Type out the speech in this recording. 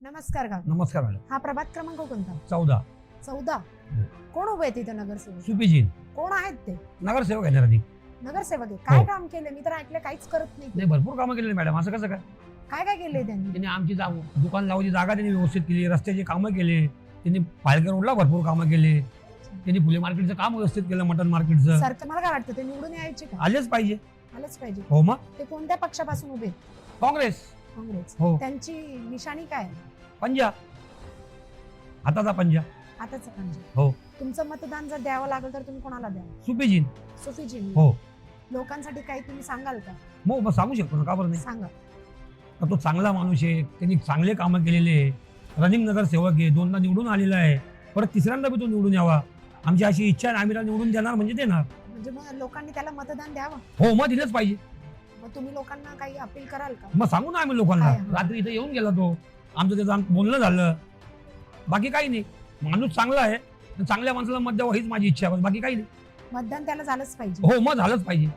नमस्कार का नमस्कार मॅडम. हा प्रभात क्रमांक कोणता? 14. 14. कोण उभे तिथे नगरसेवक? सुपीजी कोण आहेत ते? नगरसेवक आहे ना ती. नगरसेवक आहे. काय हो. काम केले? मी तर ऐकलं काहीच करत नाही. नाही, भरपूर कामं केलेली मॅडम. असं कसं काय? काय काय केलंय त्यांनी? त्यांनी आमची दुकान लावायची जागा त्यांनी व्यवस्थित केली, रस्त्याची कामं केले, त्यांनी पालघर रोडला भरपूर कामं केले, त्यांनी फुले मार्केटचं काम व्यवस्थित केलं, मटन मार्केटचं. सर तुम्हाला काय वाटतं ते निवडून यायचे का? आलेच पाहिजे. आलंच पाहिजे. हो मग. ते कोणत्या पक्षापासून उभे? काँग्रेस. काँग्रेस. हो. त्यांची निशाणी काय? पंजा, हाताचा पंजा. आताच म्हणजे हो. तुमचं मतदान जर द्यावं लागलं तर तुम्ही कोणाला द्या? सुपीजी. सुफीजी. हो. लोकांसाठी काही तुम्ही सांगाल का? मग सांगू शकतो ना, का बरं नाही? सांगा. तर तो चांगला माणूस आहे, त्यांनी चांगले कामं केलेले आहे, रनिंग नगरसेवक आहे, 2दा निवडून आलेला आहे, परत तिसऱ्यांदा बी तो निवडून यावा. आमची अशी इच्छा आहे, आम्ही त्याला निवडून देणार म्हणजे देणार. म्हणजे मग लोकांनी त्याला मतदान द्यावं. हो, मग दिलंच पाहिजे. मग तुम्ही लोकांना काही अपील कराल का? मग सांगू ना आम्ही लोकांना. काय? रात्री इथे येऊन गेला तो, आमचं त्याचं बोलणं झालं, बाकी काही नाही. माणूस चांगला आहे, चांगल्या माणसाला मत द्यावं हीच माझी इच्छा आहे, बाकी काही नाही. मतदान त्याला झालंच पाहिजे. हो, मग झालंच पाहिजे.